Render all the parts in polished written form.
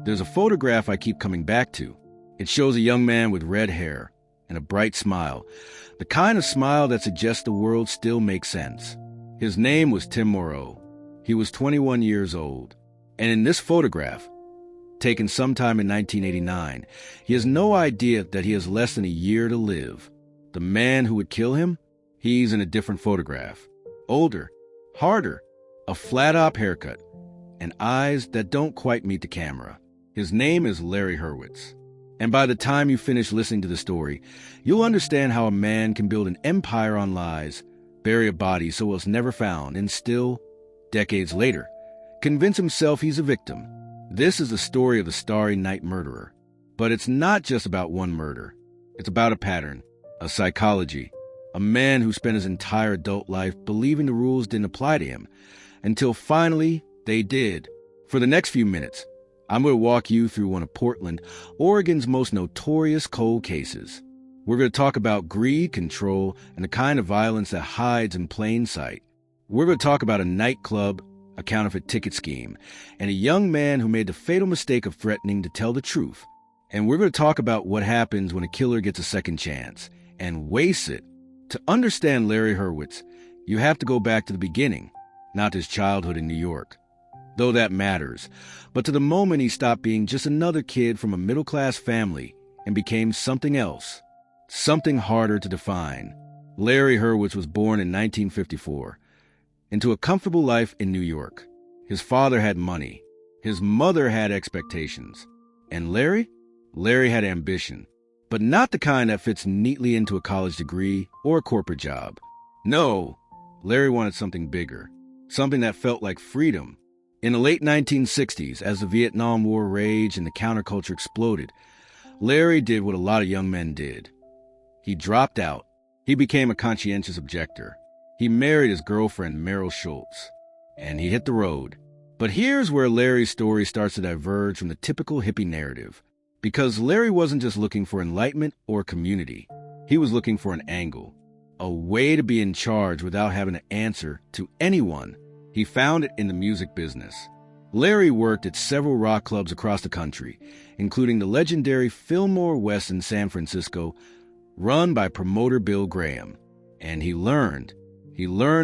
There's a photograph I keep coming back to. It shows a young man with red hair and a bright smile, the kind of smile that suggests the world still makes sense. His name was Tim Moreau. He was 21 years old. And in this photograph, taken sometime in 1989, he has no idea that he has less than a year to live. The man who would kill him? He's in a different photograph. Older, harder, a flat-top haircut, and eyes that don't quite meet the camera. His name is Larry Hurwitz. And by the time you finish listening to the story, you'll understand how a man can build an empire on lies, bury a body so it's never found, and still, decades later, convince himself he's a victim. This is the story of the Starry Night murderer. But it's not just about one murder. It's about a pattern, a psychology, a man who spent his entire adult life believing the rules didn't apply to him, until finally they did. For the next few minutes, I'm going to walk you through one of Portland, Oregon's most notorious cold cases. We're going to talk about greed, control, and the kind of violence that hides in plain sight. We're going to talk about a nightclub, a counterfeit ticket scheme, and a young man who made the fatal mistake of threatening to tell the truth. And we're going to talk about what happens when a killer gets a second chance and wastes it. To understand Larry Hurwitz, you have to go back to the beginning, not his childhood in New York. Though that matters, but to the moment he stopped being just another kid from a middle-class family and became something else, something harder to define. Larry Hurwitz was born in 1954 into a comfortable life in New York. His father had money. His mother had expectations. And Larry had ambition, but not the kind that fits neatly into a college degree or a corporate job. No, Larry wanted something bigger, something that felt like freedom. In the late 1960s, as the Vietnam War raged and the counterculture exploded, Larry did what a lot of young men did. He dropped out. He became a conscientious objector. He married his girlfriend, Meryl Schultz, and he hit the road. But here's where Larry's story starts to diverge from the typical hippie narrative. Because Larry wasn't just looking for enlightenment or community. He was looking for an angle, a way to be in charge without having to answer to anyone. He found it in the music business. Larry worked at several rock clubs across the country, including the legendary Fillmore West in San Francisco, run by promoter Bill Graham. And he learned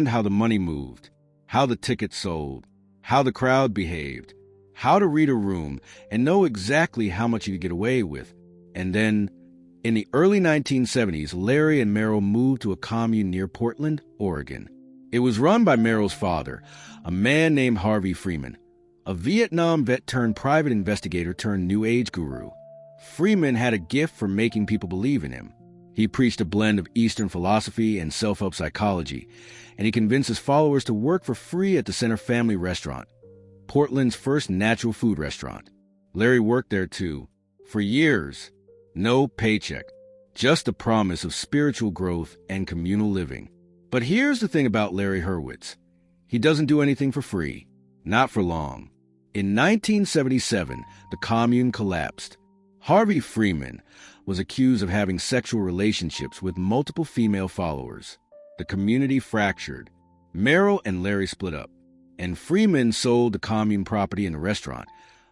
how the money moved, how the tickets sold, how the crowd behaved, how to read a room and know exactly how much you could get away with. And then, in the early 1970s, Larry and Meryl moved to a commune near Portland, Oregon. It was run by Meryl's father, a man named Harvey Freeman, a Vietnam vet turned private investigator turned New Age guru. Freeman had a gift for making people believe in him. He preached a blend of Eastern philosophy and self-help psychology, and he convinced his followers to work for free at the Center Family Restaurant, Portland's first natural food restaurant. Larry worked there too, for years. No paycheck, just the promise of spiritual growth and communal living. But here's the thing about Larry Hurwitz. He doesn't do anything for free, not for long. In 1977, the commune collapsed. Harvey Freeman was accused of having sexual relationships with multiple female followers. The community fractured. Meryl and Larry split up, and Freeman sold the commune property and the restaurant,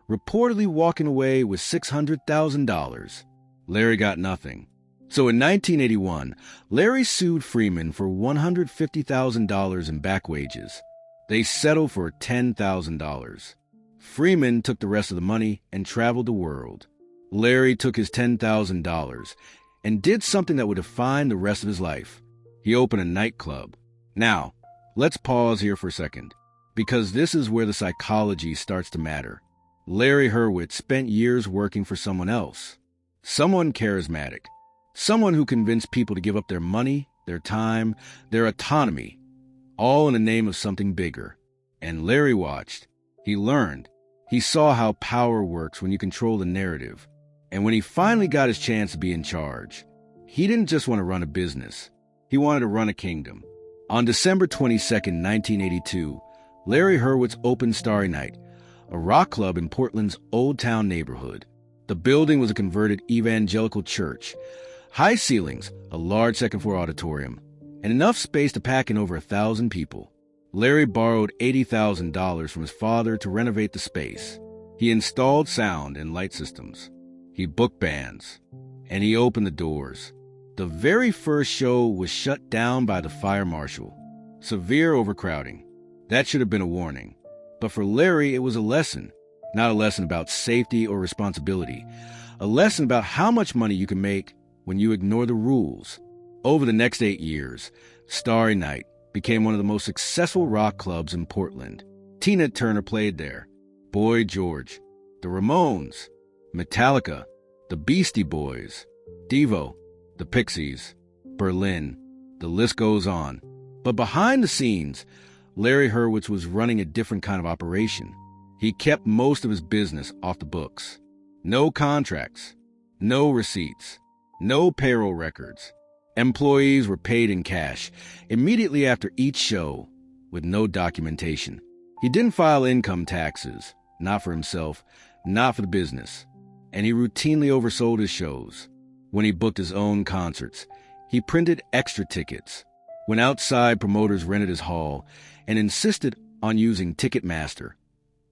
reportedly walking away with $600,000. Larry got nothing. So in 1981, Larry sued Freeman for $150,000 in back wages. They settled for $10,000. Freeman took the rest of the money and traveled the world. Larry took his $10,000 and did something that would define the rest of his life. He opened a nightclub. Now, let's pause here for a second, because this is where the psychology starts to matter. Larry Hurwitz spent years working for someone else, someone charismatic, someone who convinced people to give up their money, their time, their autonomy, all in the name of something bigger. And Larry watched. He learned. He saw how power works when you control the narrative. And when he finally got his chance to be in charge, he didn't just want to run a business. He wanted to run a kingdom. On December 22nd, 1982, Larry Hurwitz opened Starry Night, a rock club in Portland's Old Town neighborhood. The building was a converted evangelical church, high ceilings, a large second-floor auditorium, and enough space to pack in over 1,000 people. Larry borrowed $80,000 from his father to renovate the space. He installed sound and light systems. He booked bands. And he opened the doors. The very first show was shut down by the fire marshal. Severe overcrowding. That should have been a warning. But for Larry, it was a lesson. Not a lesson about safety or responsibility. A lesson about how much money you can make when you ignore the rules. Over the next 8 years, Starry Night became one of the most successful rock clubs in Portland. Tina Turner played there. Boy George, the Ramones, Metallica, the Beastie Boys, Devo, the Pixies, Berlin. The list goes on. But behind the scenes, Larry Hurwitz was running a different kind of operation. He kept most of his business off the books. No contracts, no receipts, no payroll records. Employees were paid in cash immediately after each show with no documentation. He didn't file income taxes, not for himself, not for the business. And he routinely oversold his shows. When he booked his own concerts, he printed extra tickets. When outside promoters rented his hall and insisted on using Ticketmaster,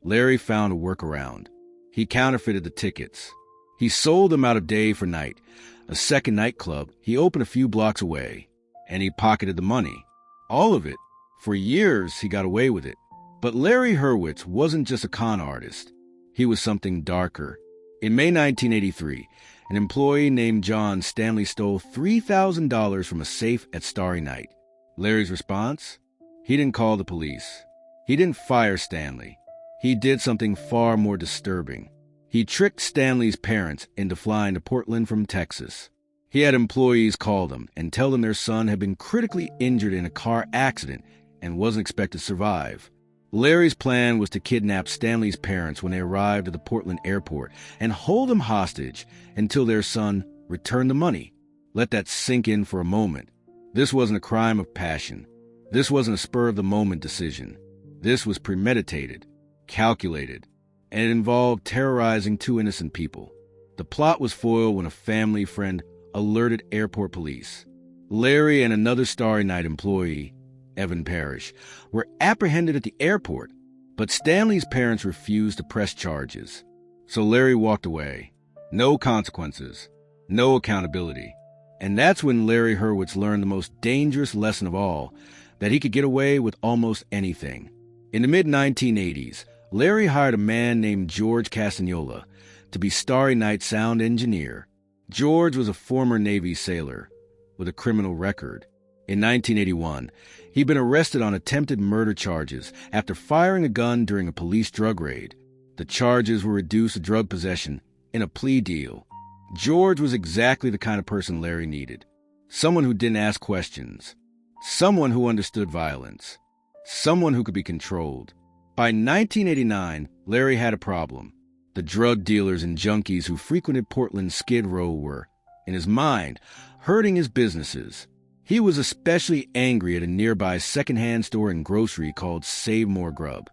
Larry found a workaround. He counterfeited the tickets. He sold them out of Day for Night, a second nightclub he opened a few blocks away, and he pocketed the money. All of it. For years, he got away with it. But Larry Hurwitz wasn't just a con artist. He was something darker. In May 1983, an employee named John Stanley stole $3,000 from a safe at Starry Night. Larry's response? He didn't call the police. He didn't fire Stanley. He did something far more disturbing. He tricked Stanley's parents into flying to Portland from Texas. He had employees call them and tell them their son had been critically injured in a car accident and wasn't expected to survive. Larry's plan was to kidnap Stanley's parents when they arrived at the Portland airport and hold them hostage until their son returned the money. Let that sink in for a moment. This wasn't a crime of passion. This wasn't a spur-of-the-moment decision. This was premeditated, calculated, and it involved terrorizing two innocent people. The plot was foiled when a family friend alerted airport police. Larry and another Starry Night employee, Evan Parrish, were apprehended at the airport, but Stanley's parents refused to press charges. So Larry walked away. No consequences, no accountability. And that's when Larry Hurwitz learned the most dangerous lesson of all, that he could get away with almost anything. In the mid-1980s, Larry hired a man named George Castagnola to be Starry Night sound engineer. George was a former Navy sailor with a criminal record. In 1981, he'd been arrested on attempted murder charges after firing a gun during a police drug raid. The charges were reduced to drug possession in a plea deal. George was exactly the kind of person Larry needed. Someone who didn't ask questions. Someone who understood violence. Someone who could be controlled. By 1989, Larry had a problem. The drug dealers and junkies who frequented Portland's Skid Row were, in his mind, hurting his businesses. He was especially angry at a nearby secondhand store and grocery called Save More Grub,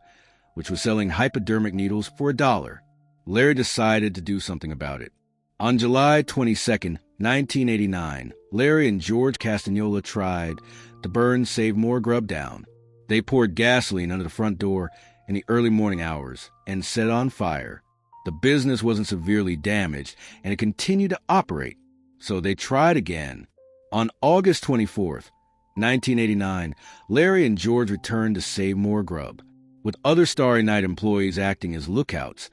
which was selling hypodermic needles for $1. Larry decided to do something about it. On July 22, 1989, Larry and George Castagnola tried to burn Save More Grub down. They poured gasoline under the front door in the early morning hours and set it on fire. The business wasn't severely damaged, and it continued to operate. So they tried again. On August 24th, 1989, Larry and George returned to Save More Grub. With other Starry Night employees acting as lookouts,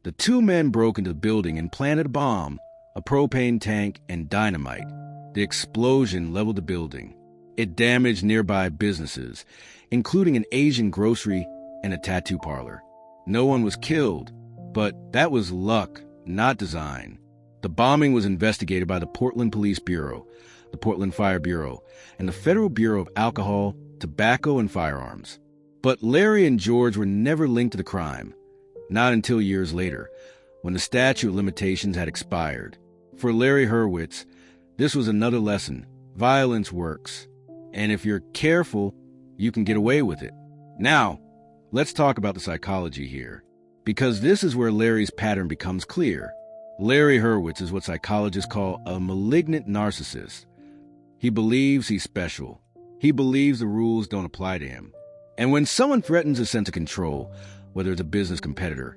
the two men broke into the building and planted a bomb, a propane tank, and dynamite. The explosion leveled the building. It damaged nearby businesses, including an Asian grocery and a tattoo parlor. No one was killed, but that was luck, not design. The bombing was investigated by the Portland Police Bureau, the Portland Fire Bureau, and the Federal Bureau of Alcohol, Tobacco, and Firearms. But Larry and George were never linked to the crime, not until years later, when the statute of limitations had expired. For Larry Hurwitz, this was another lesson. Violence works. And if you're careful, you can get away with it. Now, let's talk about the psychology here, because this is where Larry's pattern becomes clear. Larry Hurwitz is what psychologists call a malignant narcissist. He believes he's special. He believes the rules don't apply to him. And when someone threatens a sense of control, whether it's a business competitor,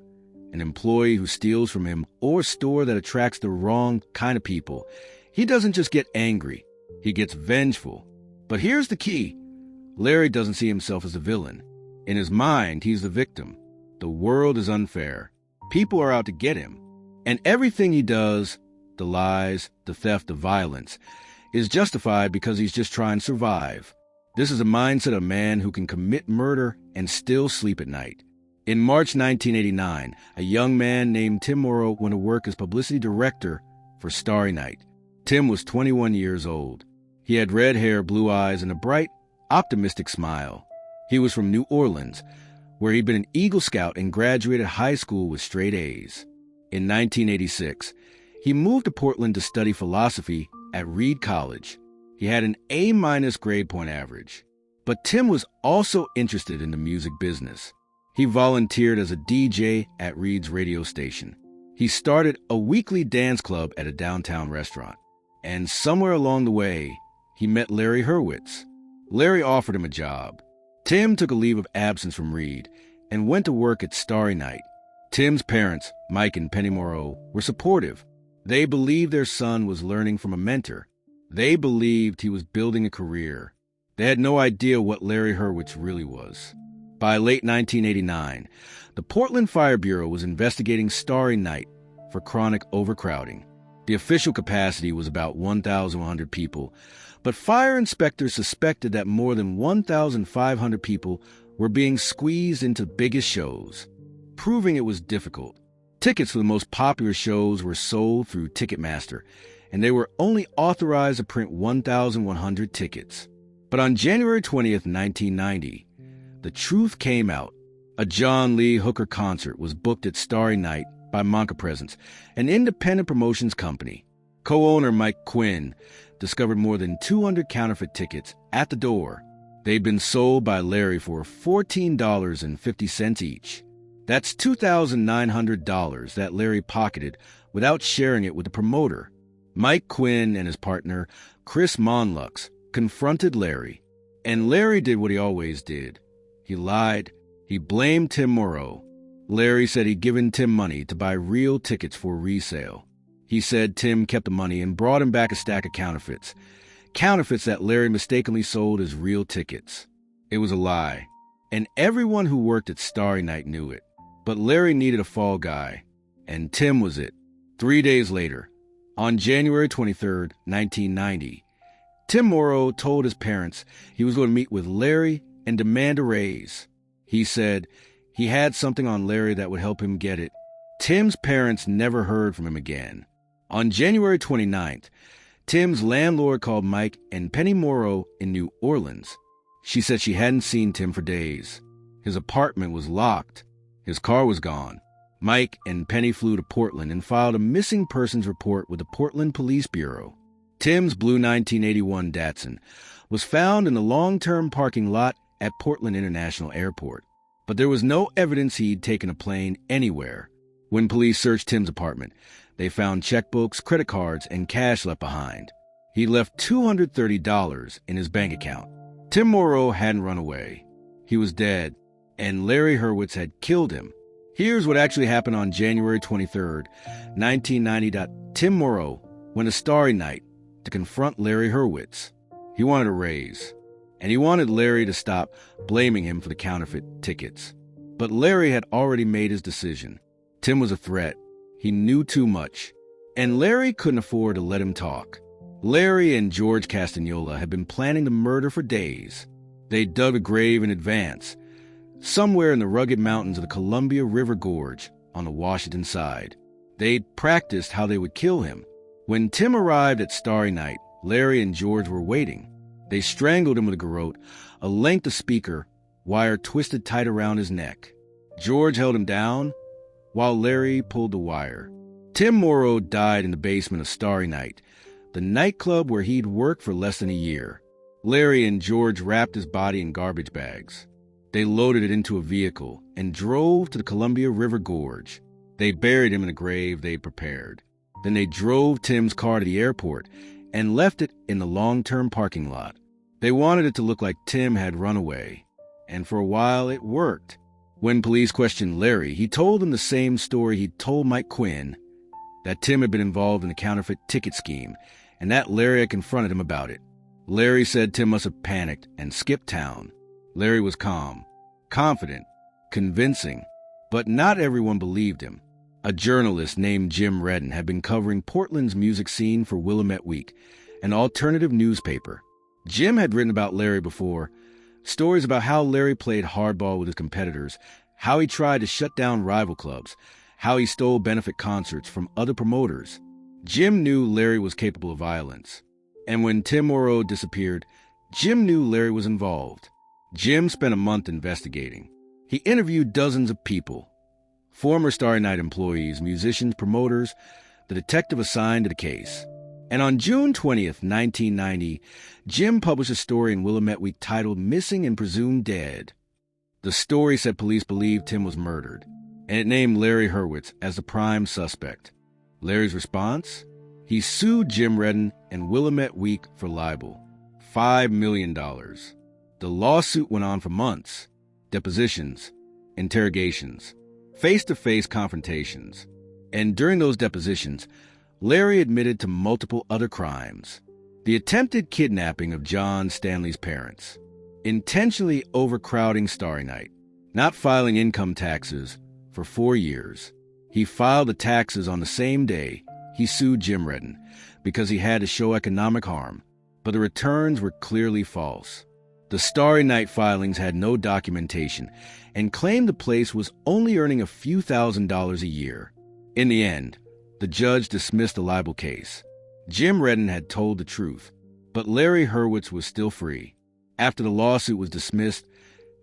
an employee who steals from him, or a store that attracts the wrong kind of people. He doesn't just get angry, he gets vengeful. But here's the key. Larry doesn't see himself as a villain. In his mind, he's the victim. The world is unfair. People are out to get him. And everything he does, the lies, the theft, the violence, is justified because he's just trying to survive. This is a mindset of a man who can commit murder and still sleep at night. In March 1989, a young man named Tim Moreau went to work as publicity director for Starry Night. Tim was 21 years old. He had red hair, blue eyes, and a bright, optimistic smile. He was from New Orleans, where he'd been an Eagle Scout and graduated high school with straight A's. In 1986, he moved to Portland to study philosophy at Reed College. He had an A- grade point average. But Tim was also interested in the music business. He volunteered as a DJ at Reed's radio station. He started a weekly dance club at a downtown restaurant. And somewhere along the way, he met Larry Hurwitz. Larry offered him a job. Tim took a leave of absence from Reed and went to work at Starry Night. Tim's parents, Mike and Penny Moreau, were supportive. They believed their son was learning from a mentor. They believed he was building a career. They had no idea what Larry Hurwitz really was. By late 1989, the Portland Fire Bureau was investigating Starry Night for chronic overcrowding. The official capacity was about 1,100 people, but fire inspectors suspected that more than 1,500 people were being squeezed into the biggest shows, proving it was difficult. Tickets for the most popular shows were sold through Ticketmaster, and they were only authorized to print 1,100 tickets. But on January 20th, 1990, the truth came out. A John Lee Hooker concert was booked at Starry Night by Monka Presents, an independent promotions company. Co-owner Mike Quinn discovered more than 200 counterfeit tickets at the door. They'd been sold by Larry for $14.50 each. That's $2,900 that Larry pocketed without sharing it with the promoter. Mike Quinn and his partner, Chris Monlux, confronted Larry. And Larry did what he always did. He lied. He blamed Tim Moreau. Larry said he'd given Tim money to buy real tickets for resale. He said Tim kept the money and brought him back a stack of counterfeits. Counterfeits that Larry mistakenly sold as real tickets. It was a lie. And everyone who worked at Starry Night knew it. But Larry needed a fall guy. And Tim was it. 3 days later, on January 23rd, 1990, Tim Moreau told his parents he was going to meet with Larry and demand a raise. He said he had something on Larry that would help him get it. Tim's parents never heard from him again. On January 29th, Tim's landlord called Mike and Penny Moreau in New Orleans. She said she hadn't seen Tim for days. His apartment was locked. His car was gone. Mike and Penny flew to Portland and filed a missing persons report with the Portland Police Bureau. Tim's blue 1981 Datsun was found in the long-term parking lot at Portland International Airport. But there was no evidence he'd taken a plane anywhere. When police searched Tim's apartment, they found checkbooks, credit cards, and cash left behind. He left $230 in his bank account. Tim Moreau hadn't run away. He was dead, and Larry Hurwitz had killed him. Here's what actually happened on January 23rd, 1990. Tim Moreau went to Starry Night to confront Larry Hurwitz. He wanted a raise, and he wanted Larry to stop blaming him for the counterfeit tickets. But Larry had already made his decision. Tim was a threat. He knew too much, and Larry couldn't afford to let him talk. Larry and George Castagnola had been planning the murder for days. They dug a grave in advance, somewhere in the rugged mountains of the Columbia River Gorge on the Washington side. They'd practiced how they would kill him. When Tim arrived at Starry Night, Larry and George were waiting. They strangled him with a garrote, a length of speaker, wire twisted tight around his neck. George held him down while Larry pulled the wire. Tim Moreau died in the basement of Starry Night, the nightclub where he'd worked for less than a year. Larry and George wrapped his body in garbage bags. They loaded it into a vehicle and drove to the Columbia River Gorge. They buried him in a grave they'd prepared. Then they drove Tim's car to the airport and left it in the long-term parking lot. They wanted it to look like Tim had run away. And for a while, it worked. When police questioned Larry, he told them the same story he'd told Mike Quinn, that Tim had been involved in the counterfeit ticket scheme, and that Larry had confronted him about it. Larry said Tim must have panicked and skipped town. Larry was calm, confident, convincing, but not everyone believed him. A journalist named Jim Redden had been covering Portland's music scene for Willamette Week, an alternative newspaper. Jim had written about Larry before, stories about how Larry played hardball with his competitors, how he tried to shut down rival clubs, how he stole benefit concerts from other promoters. Jim knew Larry was capable of violence. And when Tim Moreau disappeared, Jim knew Larry was involved. Jim spent a month investigating. He interviewed dozens of people, former Starry Night employees, musicians, promoters, the detective assigned to the case. And on June 20th, 1990, Jim published a story in Willamette Week titled Missing and Presumed Dead. The story said police believed Tim was murdered, and it named Larry Hurwitz as the prime suspect. Larry's response? He sued Jim Redden and Willamette Week for libel. $5 million. The lawsuit went on for months. Depositions, interrogations, face-to-face confrontations. And during those depositions, Larry admitted to multiple other crimes. The attempted kidnapping of John Stanley's parents, intentionally overcrowding Starry Night, not filing income taxes for 4 years. He filed the taxes on the same day he sued Jim Redden because he had to show economic harm, but the returns were clearly false. The Starry Night filings had no documentation and claimed the place was only earning a few $1,000s a year. In the end, the judge dismissed the libel case. Jim Redden had told the truth, but Larry Hurwitz was still free. After the lawsuit was dismissed,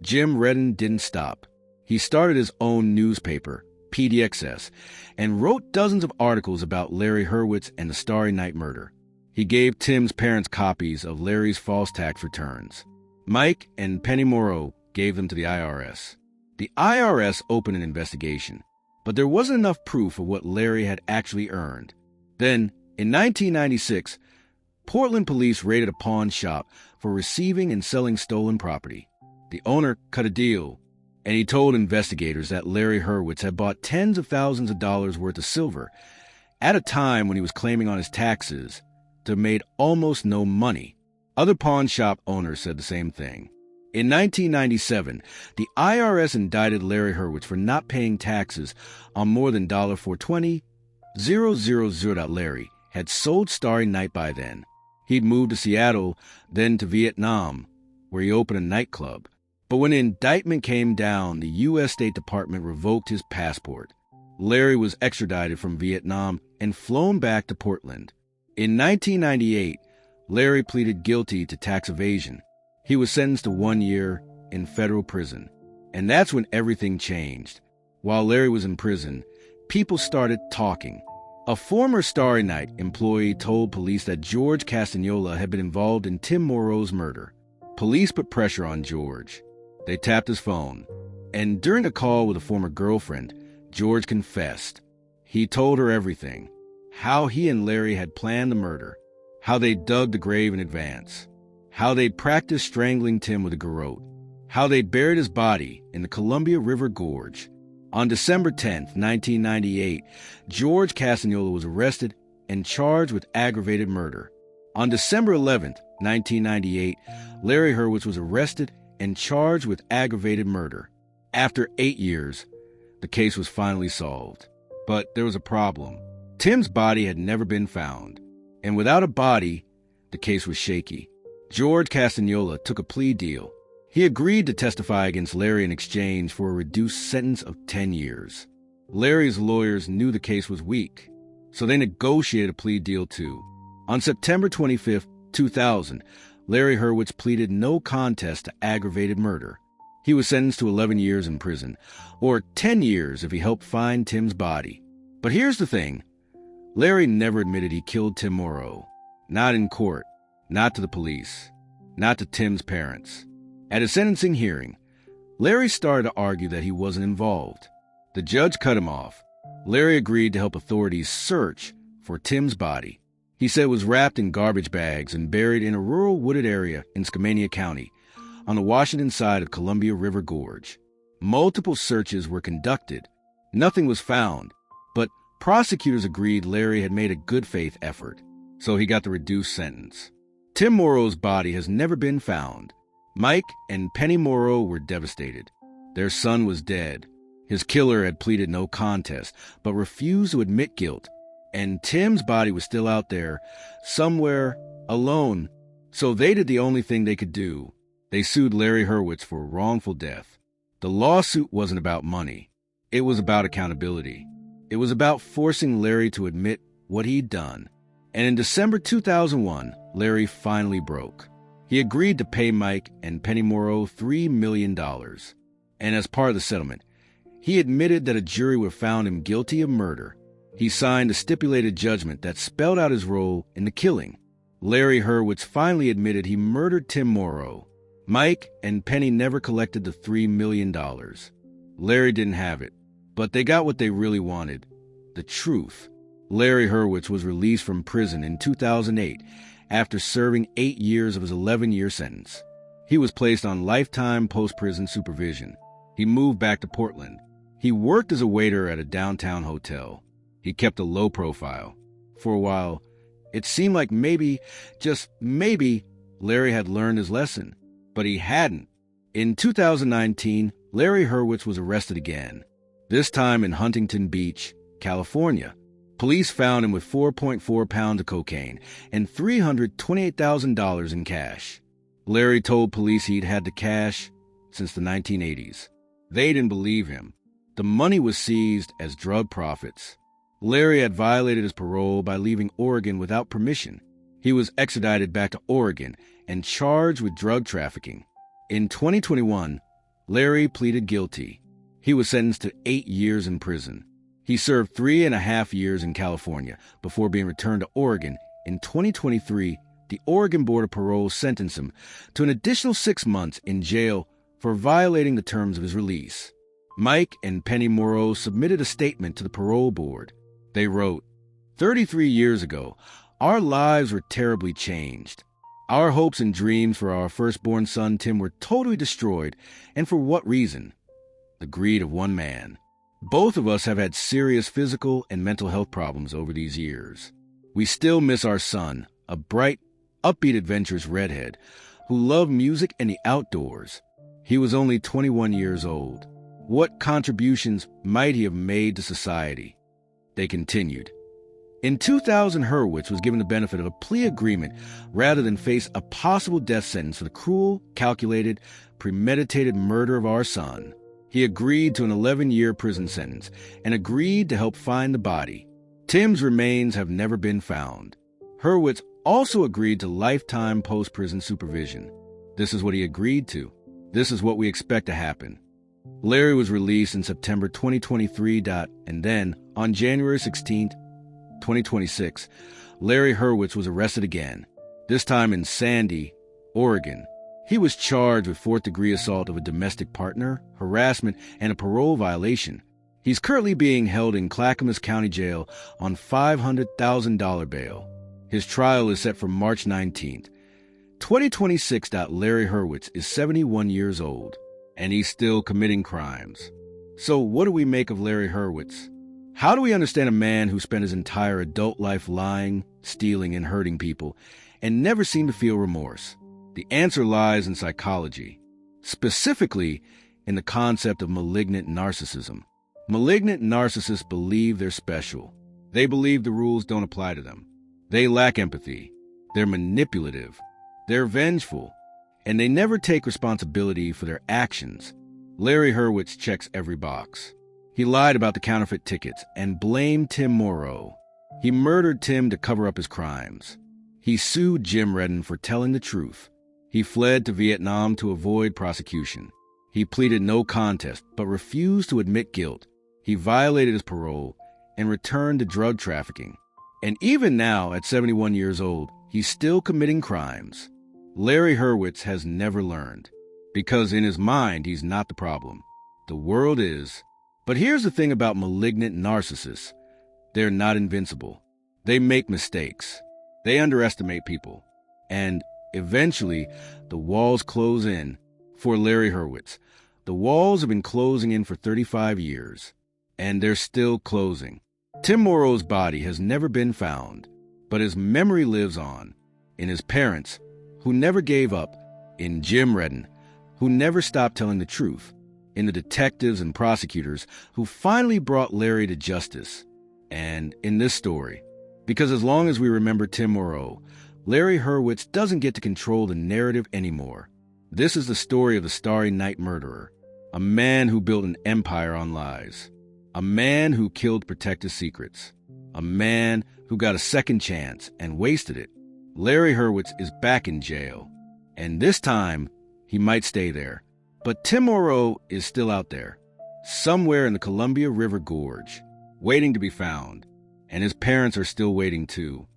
Jim Redden didn't stop. He started his own newspaper, PDXS, and wrote dozens of articles about Larry Hurwitz and the Starry Night murder. He gave Tim's parents copies of Larry's false tax returns. Mike and Penny Moreau gave them to the IRS. The IRS opened an investigation, but there wasn't enough proof of what Larry had actually earned. Then, in 1996, Portland police raided a pawn shop for receiving and selling stolen property. The owner cut a deal, and he told investigators that Larry Hurwitz had bought tens of thousands of dollars worth of silver at a time when he was claiming on his taxes to have made almost no money. Other pawn shop owners said the same thing. In 1997, the IRS indicted Larry Hurwitz for not paying taxes on more than $420,000. Larry had sold Starry Night by then. He'd moved to Seattle, then to Vietnam, where he opened a nightclub. But when the indictment came down, the U.S. State Department revoked his passport. Larry was extradited from Vietnam and flown back to Portland. In 1998, Larry pleaded guilty to tax evasion. He was sentenced to 1 year in federal prison. And that's when everything changed. While Larry was in prison, people started talking. A former Starry Night employee told police that George Castagnola had been involved in Tim Moreau's murder. Police put pressure on George. They tapped his phone. And during a call with a former girlfriend, George confessed. He told her everything. How he and Larry had planned the murder. How they dug the grave in advance. How they practiced strangling Tim with a garrote. How they buried his body in the Columbia River Gorge. On December 10th, 1998, George Castagnola was arrested and charged with aggravated murder. On December 11th, 1998, Larry Hurwitz was arrested and charged with aggravated murder. After 8 years, the case was finally solved. But there was a problem. Tim's body had never been found. And without a body, the case was shaky. George Castagnola took a plea deal. He agreed to testify against Larry in exchange for a reduced sentence of 10 years. Larry's lawyers knew the case was weak, so they negotiated a plea deal too. On September 25, 2000, Larry Hurwitz pleaded no contest to aggravated murder. He was sentenced to 11 years in prison, or 10 years if he helped find Tim's body. But here's the thing. Larry never admitted he killed Tim Moreau. Not in court. Not to the police. Not to Tim's parents. At his sentencing hearing, Larry started to argue that he wasn't involved. The judge cut him off. Larry agreed to help authorities search for Tim's body. He said it was wrapped in garbage bags and buried in a rural wooded area in Skamania County, on the Washington side of Columbia River Gorge. Multiple searches were conducted. Nothing was found, but prosecutors agreed Larry had made a good faith effort, so he got the reduced sentence. Tim Moreau's body has never been found. Mike and Penny Moreau were devastated. Their son was dead. His killer had pleaded no contest, but refused to admit guilt. And Tim's body was still out there, somewhere, alone. So they did the only thing they could do. They sued Larry Hurwitz for wrongful death. The lawsuit wasn't about money. It was about accountability. It was about forcing Larry to admit what he'd done. And in December 2001, Larry finally broke. He agreed to pay Mike and Penny Moreau $3 million. And as part of the settlement, he admitted that a jury would have found him guilty of murder. He signed a stipulated judgment that spelled out his role in the killing. Larry Hurwitz finally admitted he murdered Tim Moreau. Mike and Penny never collected the $3 million. Larry didn't have it, but they got what they really wanted, the truth. Larry Hurwitz was released from prison in 2008 after serving 8 years of his 11-year sentence. He was placed on lifetime post-prison supervision. He moved back to Portland. He worked as a waiter at a downtown hotel. He kept a low profile. For a while, it seemed like maybe, just maybe, Larry had learned his lesson. But he hadn't. In 2019, Larry Hurwitz was arrested again, this time in Huntington Beach, California. Police found him with 4.4 pounds of cocaine and $328,000 in cash. Larry told police he'd had the cash since the 1980s. They didn't believe him. The money was seized as drug profits. Larry had violated his parole by leaving Oregon without permission. He was extradited back to Oregon and charged with drug trafficking. In 2021, Larry pleaded guilty. He was sentenced to 8 years in prison. He served 3.5 years in California before being returned to Oregon. In 2023, the Oregon Board of Parole sentenced him to an additional 6 months in jail for violating the terms of his release. Mike and Penny Moreau submitted a statement to the parole board. They wrote, 33 years ago, our lives were terribly changed. Our hopes and dreams for our firstborn son, Tim, were totally destroyed. And for what reason? The greed of one man. Both of us have had serious physical and mental health problems over these years. We still miss our son, a bright, upbeat, adventurous redhead who loved music and the outdoors. He was only 21 years old. What contributions might he have made to society? They continued. In 2000, Hurwitz was given the benefit of a plea agreement rather than face a possible death sentence for the cruel, calculated, premeditated murder of our son. He agreed to an 11-year prison sentence and agreed to help find the body. Tim's remains have never been found. Hurwitz also agreed to lifetime post-prison supervision. This is what he agreed to. This is what we expect to happen. Larry was released in September 2023. And then, on January 16, 2026, Larry Hurwitz was arrested again, this time in Sandy, Oregon. He was charged with 4th-degree assault of a domestic partner, harassment, and a parole violation. He's currently being held in Clackamas County Jail on $500,000 bail. His trial is set for March 19th. 2026. Larry Hurwitz is 71 years old, and he's still committing crimes. So what do we make of Larry Hurwitz? How do we understand a man who spent his entire adult life lying, stealing, and hurting people, and never seemed to feel remorse? The answer lies in psychology, specifically in the concept of malignant narcissism. Malignant narcissists believe they're special. They believe the rules don't apply to them. They lack empathy. They're manipulative. They're vengeful. And they never take responsibility for their actions. Larry Hurwitz checks every box. He lied about the counterfeit tickets and blamed Tim Moreau. He murdered Tim to cover up his crimes. He sued Jim Redden for telling the truth. He fled to Vietnam to avoid prosecution. He pleaded no contest, but refused to admit guilt. He violated his parole and returned to drug trafficking. And even now, at 71 years old, he's still committing crimes. Larry Hurwitz has never learned, because in his mind, he's not the problem. The world is. But here's the thing about malignant narcissists. They're not invincible. They make mistakes. They underestimate people. And eventually, the walls close in. For Larry Hurwitz, The walls have been closing in for 35 years, and they're still closing. Tim Moreau's body has never been found, but his memory lives on in his parents, who never gave up, in Jim Redden, who never stopped telling the truth, in the detectives and prosecutors who finally brought Larry to justice, and in this story. Because as long as we remember Tim Moreau, Larry Hurwitz doesn't get to control the narrative anymore. This is the story of the Starry Night murderer, a man who built an empire on lies, a man who killed to protect his secrets, a man who got a second chance and wasted it. Larry Hurwitz is back in jail, and this time he might stay there. But Tim Moreau is still out there, somewhere in the Columbia River Gorge, waiting to be found, and his parents are still waiting too.